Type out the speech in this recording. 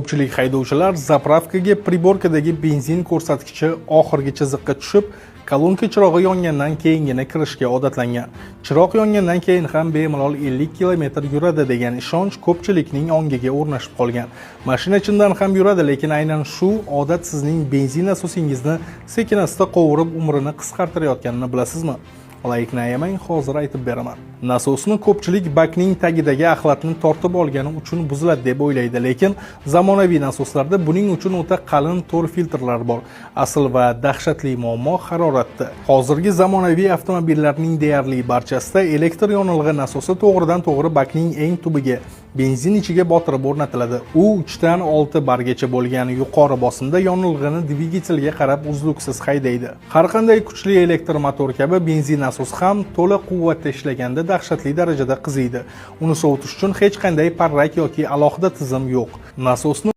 Ko'pchilik haydovchilar zapravkaga priborkadagi benzin ko'rsatkichi oxirgi chiziqqa tushib, kolonka chirog'i yongandan keyingina kirishga odatlangan. Chiroq yongandan keyin ham bemalol 50 km yuradi degan ishonch ko'pchilikning ongiga o'rnashib qolgan. Mashina chindan ham yuradi, lekin aynan shu odat sizning benzin asosingizni sekin-asta qovurib umrini qisqartirayotganini bilasizmi? Laykni ayamang, hozir aytib beraman. Nasosni ko'pchilik bakning tagidagi axlatni tortib olgani uchun buziladi deb o'ylaydi, lekin zamonaviy nasoslarda buning uchun o'ta qalin to'r filtrlar bor. Asl va dahshatli muammo haroratda. Hozirgi zamonaviy avtomobillarning deyarli barchasida elektr yonilg'i nasosi to'g'ridan-to'g'ri bakning eng tubiga, benzin ichiga botirib o'rnatiladi. U 3 dan 6 bargacha bo'lgan yuqori bosimda yonilg'ini dvigatelga qarab uzluksiz haydaydi. Har qanday kuchli elektr motor kabi benzin nasosi ham to'la quvvatda ishlaganda dahshatli darajada qiziydi. Uni sovutish uchun hech qanday parrak yoki alohida tizim yo'q. Nasosni